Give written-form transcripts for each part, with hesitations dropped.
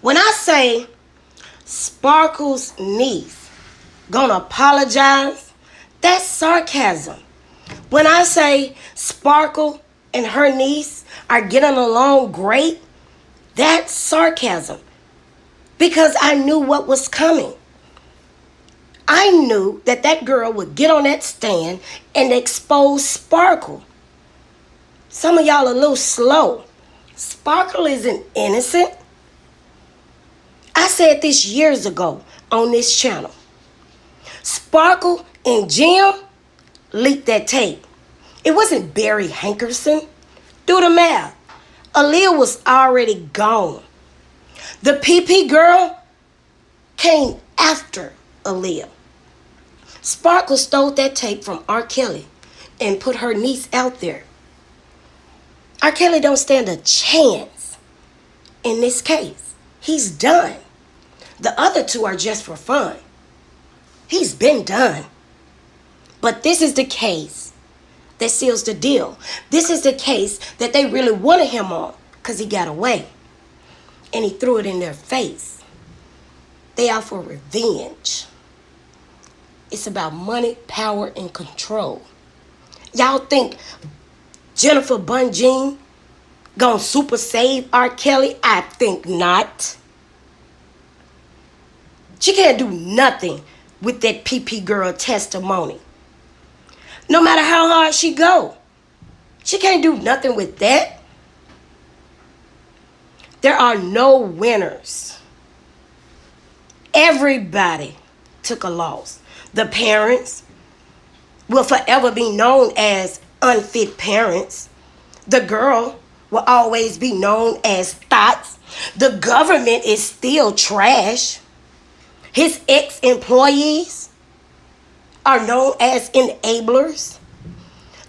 When I say Sparkle's niece gonna apologize, that's sarcasm. When I say Sparkle and her niece are getting along great, that's sarcasm. Because I knew what was coming. I knew that that girl would get on that stand and expose Sparkle. Some of y'all are a little slow. Sparkle isn't innocent. I said this years ago on this channel. Sparkle and Jim leaked that tape. It wasn't Barry Hankerson. Do the math. Aaliyah was already gone. The PP girl came after Aaliyah. Sparkle stole that tape from R. Kelly and put her niece out there. R. Kelly don't stand a chance in this case. He's done. The other two are just for fun. He's been done. But this is the case that seals the deal. This is the case that they really wanted him on because he got away. And he threw it in their face. They out for revenge. It's about money, power, and control. Y'all think Jennifer Bunjean gonna super save R. Kelly? I think not. She can't do nothing with that PP girl testimony. No matter how hard she go, she can't do nothing with that. There are no winners. Everybody took a loss. The parents will forever be known as unfit parents. The girl will always be known as thoughts. The government is still trash. His ex-employees are known as enablers.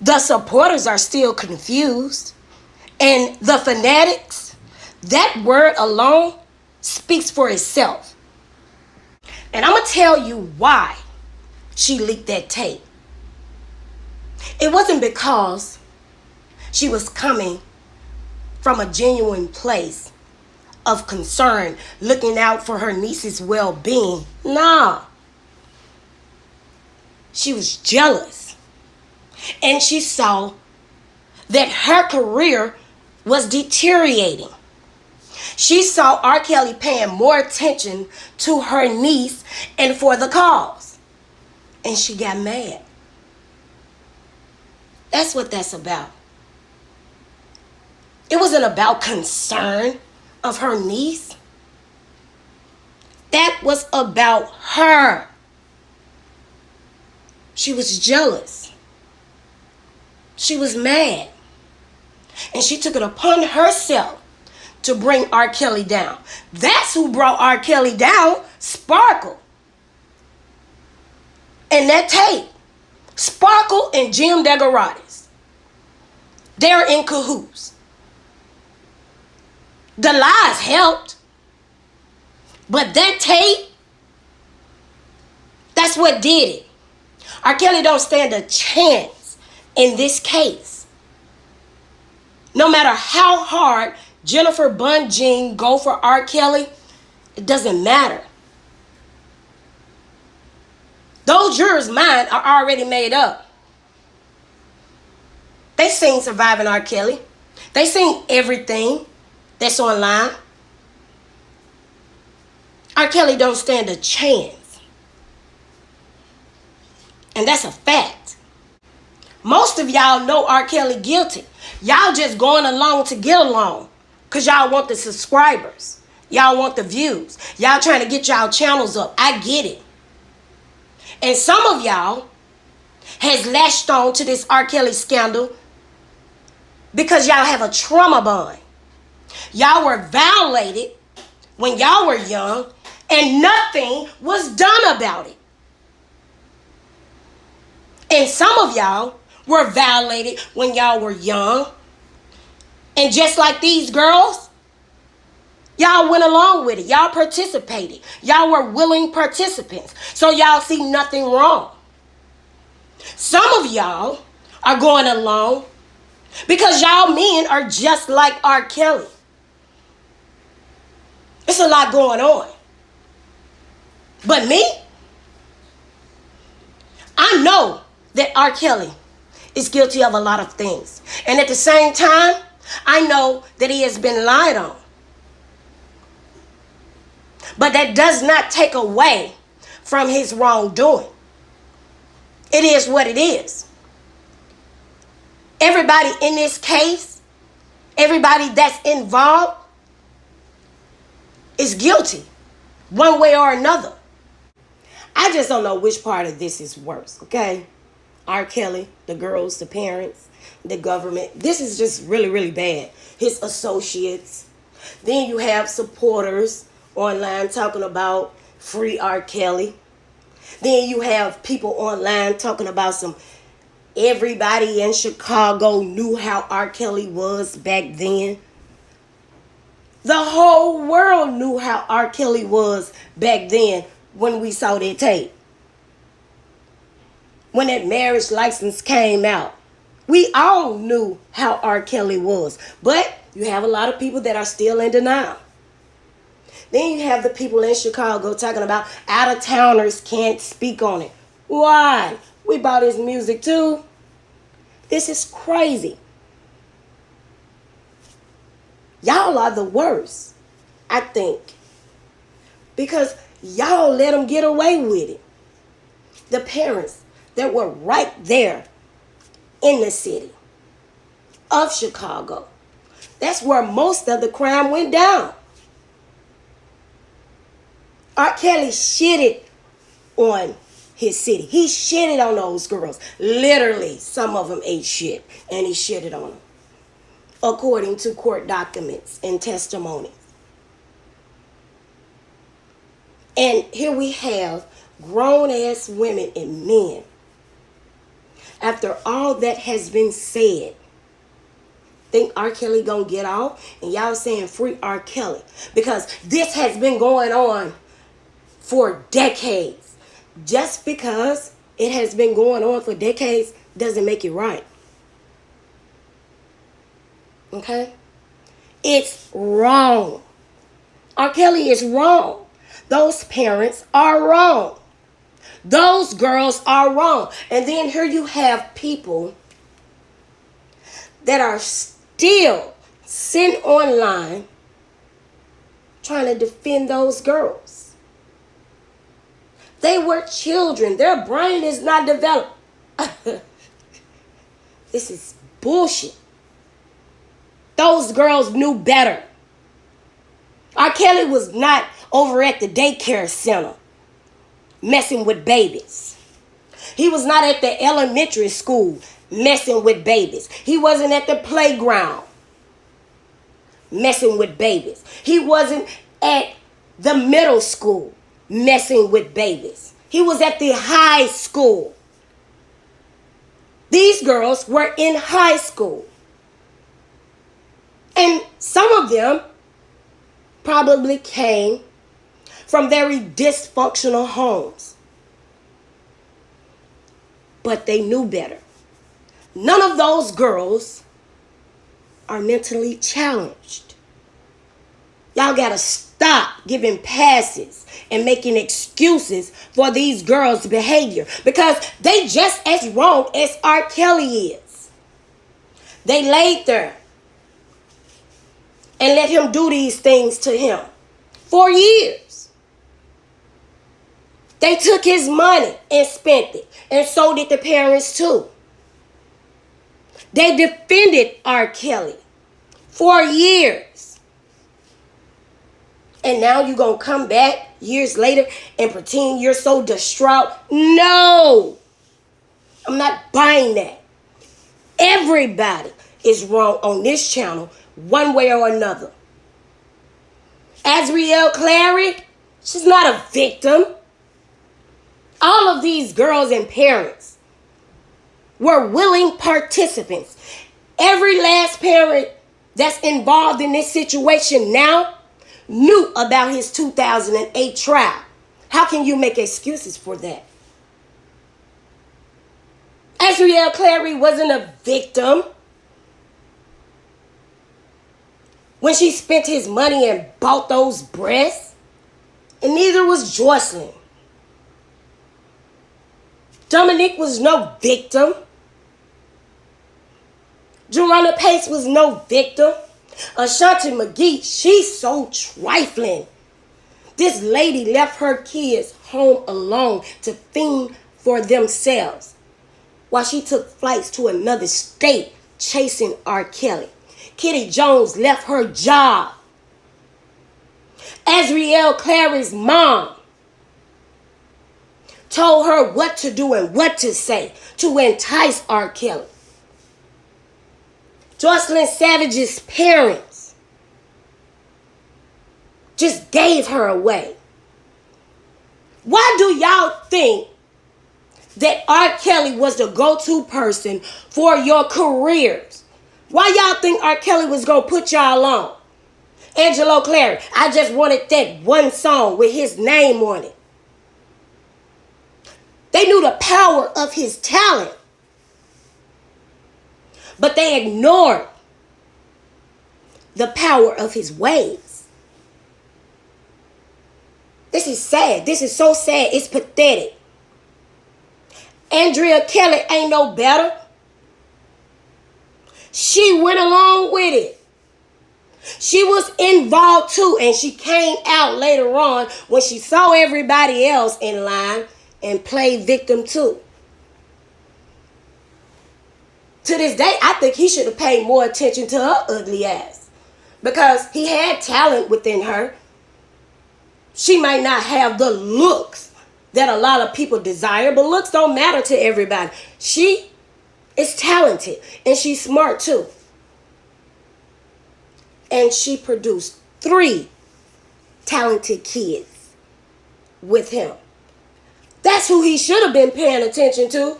The supporters are still confused. And the fanatics, that word alone speaks for itself. And I'm going to tell you why she leaked that tape. It wasn't because she was coming from a genuine place of concern, looking out for her niece's well-being. Nah. She was jealous. And she saw that her career was deteriorating. She saw R. Kelly paying more attention to her niece and for the cause. And she got mad. That's what that's about. It wasn't about concern of her niece. That was about her. She was jealous. She was mad. And she took it upon herself to bring R. Kelly down. That's who brought R. Kelly down, Sparkle. And that tape, Sparkle and Jim Degoratis, they're in cahoots. The lies helped, but that tape, that's what did it. R. Kelly don't stand a chance in this case. No matter how hard Jennifer Bunjean go for R. Kelly, it doesn't matter. Those jurors' minds are already made up. They seen Surviving R. Kelly. They seen everything that's online. R. Kelly don't stand a chance. And that's a fact. Most of y'all know R. Kelly guilty. Y'all just going along to get along. Because y'all want the subscribers. Y'all want the views. Y'all trying to get y'all channels up. I get it. And some of y'all has latched on to this R. Kelly scandal because y'all have a trauma bond. Y'all were violated when y'all were young and nothing was done about it. And some of y'all were violated when y'all were young. And just like these girls, y'all went along with it. Y'all participated. Y'all were willing participants. So y'all see nothing wrong. Some of y'all are going along because y'all men are just like R. Kelly. It's It's a lot going on. But me, I know that R. Kelly is guilty of a lot of things. And at the same time, I know that he has been lied on. But that does not take away from his wrongdoing. It is what it is. Everybody in this case, everybody that's involved is guilty, one way or another. I just don't know which part of this is worse, okay? R. Kelly, the girls, the parents, the government. This is just really, really bad. His associates. Then you have supporters online talking about free R. Kelly. Then you have people online talking about some everybody in Chicago knew how R. Kelly was back then. The whole world knew how R. Kelly was back then when we saw that tape. When that marriage license came out. We all knew how R. Kelly was. But you have a lot of people that are still in denial. Then you have the people in Chicago talking about out-of-towners can't speak on it. Why? We bought his music too. This is crazy. Y'all are the worst, I think. Because y'all let them get away with it. The parents that were right there in the city of Chicago. That's where most of the crime went down. R. Kelly shitted on his city. He shitted on those girls. Literally, some of them ate shit, and he shitted on them, according to court documents and testimonies. And here we have grown-ass women and men. After all that has been said, think R. Kelly gonna get off? And y'all saying free R. Kelly. Because this has been going on for decades. Just because it has been going on for decades doesn't make it right. Okay? It's wrong. R. Kelly is wrong. Those parents are wrong. Those girls are wrong. And then here you have people that are still sitting online trying to defend those girls. They were children. Their brain is not developed. This is bullshit. Those girls knew better. R. Kelly was not over at the daycare center messing with babies. He was not at the elementary school messing with babies. He wasn't at the playground messing with babies. He wasn't at the middle school messing with babies. He was at the high school. These girls were in high school. And some of them probably came from very dysfunctional homes. But they knew better. None of those girls are mentally challenged. Y'all gotta stop giving passes and making excuses for these girls' behavior, because they just as wrong as R. Kelly is. They laid there and let him do these things to him for years. They took his money and spent it, and so did the parents too. They defended R. Kelly for years. And now you're going to come back years later and pretend you're so distraught? No! I'm not buying that. Everybody is wrong on this channel one way or another. Azriel Clary, she's not a victim. All of these girls and parents were willing participants. Every last parent that's involved in this situation now knew about his 2008 trial. How can you make excuses for that? Azriel Clary wasn't a victim. when she spent his money and bought those breasts. And neither was Jocelyn. Dominique was no victim. Reshonda Pace was no victim. Ashanti McGee, she's so trifling. This lady left her kids home alone to fend for themselves while she took flights to another state chasing R. Kelly. Kitty Jones left her job. Azriel Clary's mom told her what to do and what to say to entice R. Kelly. Jocelyn Savage's parents just gave her away. Why do y'all think that R. Kelly was the go-to person for your careers? Why y'all think R. Kelly was going to put y'all on? Angelo Clary, I just wanted that one song with his name on it. They knew the power of his talent, but they ignored the power of his ways. This is sad. This is so sad. It's pathetic. Andrea Kelly ain't no better. She went along with it. She was involved too, and she came out later on when she saw everybody else in line and played victim too. To this day, I think he should have paid more attention to her ugly ass because he had talent within her. She might not have the looks that a lot of people desire, but looks don't matter to everybody. She is talented, and she's smart too. And she produced 3 talented kids with him. That's who he should have been paying attention to.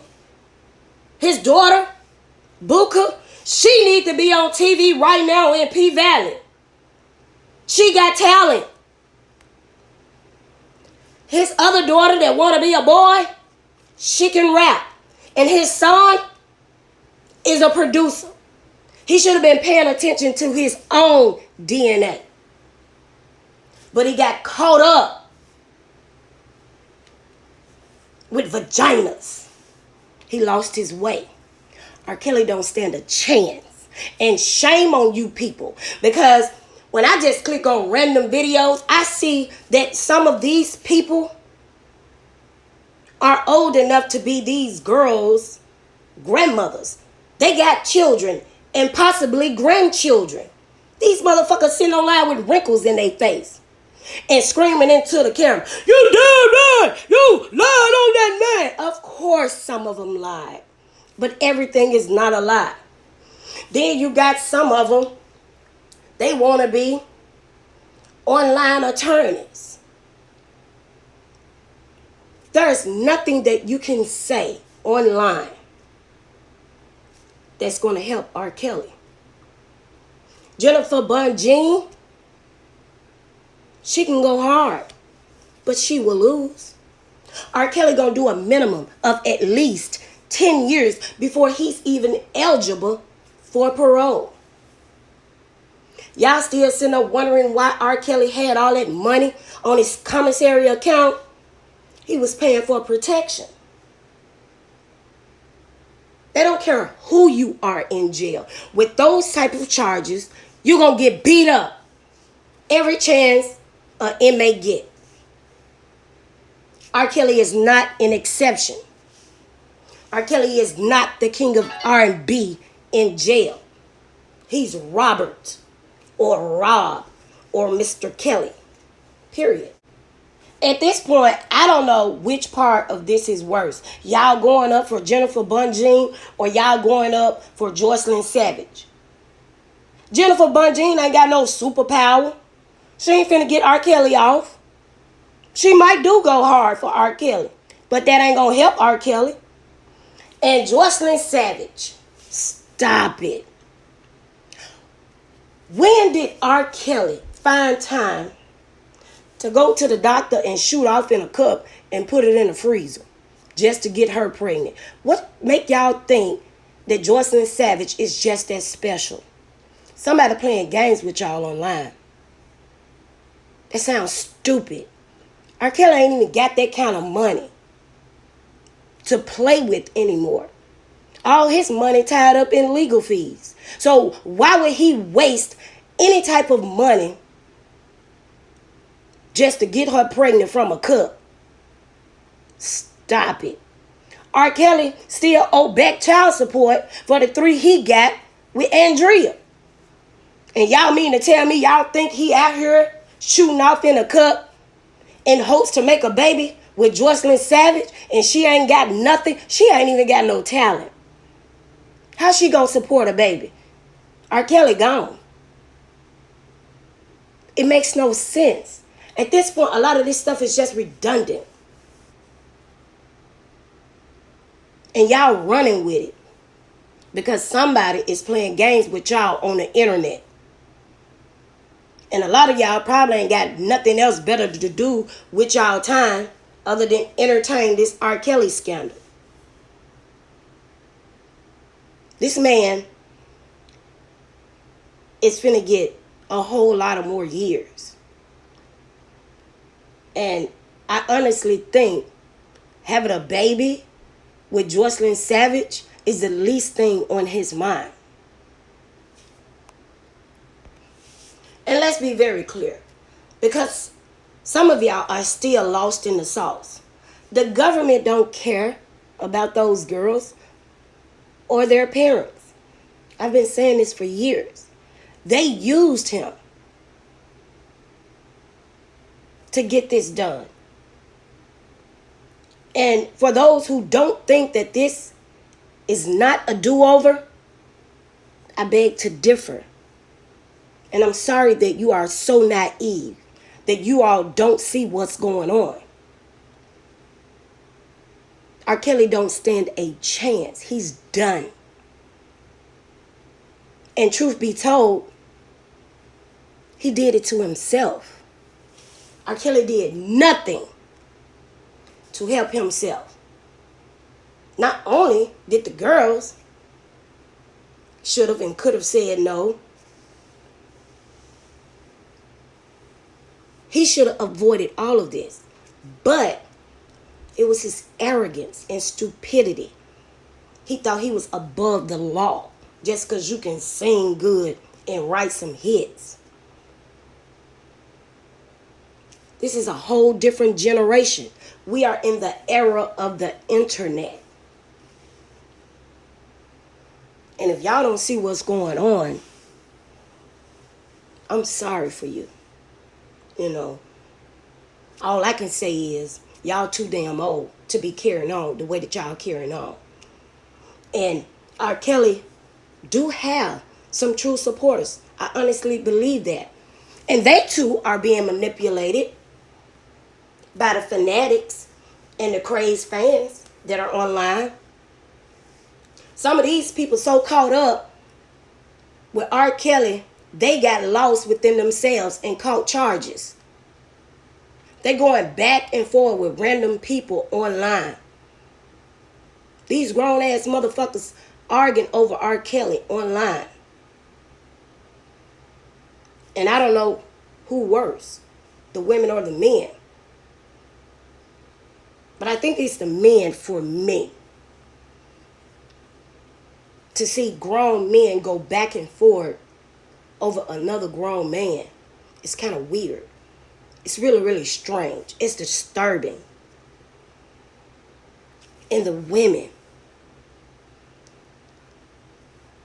His daughter, Buka, she need to be on TV right now in P Valley. She got talent. His other daughter that want to be a boy, she can rap. And his son is a producer. He should have been paying attention to his own DNA. But he got caught up with vaginas. He lost his way. R. Kelly don't stand a chance. And shame on you people. Because when I just click on random videos, I see that some of these people are old enough to be these girls' grandmothers. They got children and possibly grandchildren. These motherfuckers sitting online with wrinkles in their face and screaming into the camera, "You damn lied! You lied on that man!" Of course some of them lied. But everything is not a lie. Then you got some of them, they want to be online attorneys. There's nothing that you can say online that's going to help R. Kelly. Jennifer Bunjean, she can go hard, but she will lose. R. Kelly going to do a minimum of at least 10 years before he's even eligible for parole. Y'all still sitting up wondering why R. Kelly had all that money on his commissary account? He was paying for protection. They don't care who you are in jail. With those type of charges, you're going to get beat up every chance an inmate get. R. Kelly is not an exception. R. Kelly is not the king of R&B in jail. He's Robert or Rob or Mr. Kelly, period. At this point, I don't know which part of this is worse. Y'all going up for Jennifer Bunjean or y'all going up for Jocelyn Savage? Jennifer Bunjean ain't got no superpower. She ain't finna get R. Kelly off. She might do go hard for R. Kelly, but that ain't gonna help R. Kelly. And Jocelyn Savage, stop it. When did R. Kelly find time to go to the doctor and shoot off in a cup and put it in the freezer just to get her pregnant? What make y'all think that Jocelyn Savage is just that special? Somebody playing games with y'all online. That sounds stupid. R. Kelly ain't even got that kind of money to play with anymore. All his money tied up in legal fees. So why would he waste any type of money just to get her pregnant from a cup? Stop it. R. Kelly still owe back child support for the 3 he got with Andrea. And y'all mean to tell me y'all think he out here shooting off in a cup in hopes to make a baby with Joycelyn Savage, and she ain't got nothing? She ain't even got no talent. How she gonna support a baby? R. Kelly gone. It makes no sense. At this point, a lot of this stuff is just redundant. And y'all running with it because somebody is playing games with y'all on the internet. And a lot of y'all probably ain't got nothing else better to do with y'all time other than entertain this R. Kelly scandal. This man is finna get a whole lot of more years. And I honestly think having a baby with Joycelyn Savage is the least thing on his mind. And let's be very clear, because some of y'all are still lost in the sauce. The government don't care about those girls or their parents. I've been saying this for years. They used him to get this done. And for those who don't think that this is not a do-over, I beg to differ. And I'm sorry that you are so naive that you all don't see what's going on. R. Kelly don't stand a chance. He's done. And truth be told, he did it to himself. R. Kelly did nothing to help himself. Not only did the girls should have and could have said no, he should have avoided all of this. But it was his arrogance and stupidity. He thought he was above the law just because you can sing good and write some hits. This is a whole different generation. We are in the era of the internet. And if y'all don't see what's going on, I'm sorry for you. You know, all I can say is y'all too damn old to be carrying on the way that y'all carrying on. And R. Kelly do have some true supporters. I honestly believe that. And they too are being manipulated by the fanatics and the crazed fans that are online. Some of these people so caught up with R. Kelly, they got lost within themselves and caught charges. They're going back and forth with random people online. These grown-ass motherfuckers arguing over R. Kelly online. And I don't know who worse, the women or the men. But I think it's the men for me. To see grown men go back and forth over another grown man, it's kind of weird. It's really, really strange. It's disturbing. And the women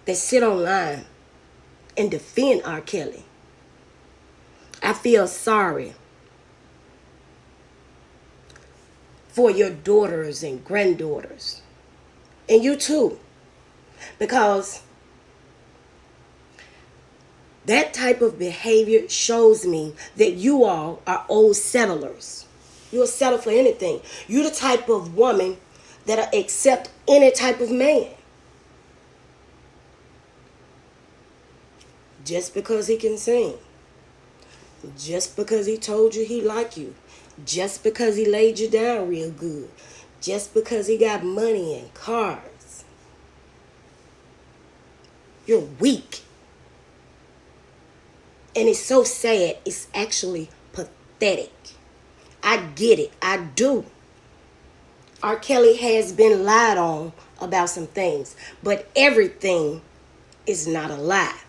that sit online and defend R. Kelly, I feel sorry for your daughters and granddaughters. And you too. Because that type of behavior shows me that you all are old settlers. You'll settle for anything. You're the type of woman that'll accept any type of man. Just because he can sing. Just because he told you he liked you. Just because he laid you down real good. Just because he got money and cars. You're weak. And it's so sad. It's actually pathetic. I get it. I do. R. Kelly has been lied on about some things, but everything is not a lie.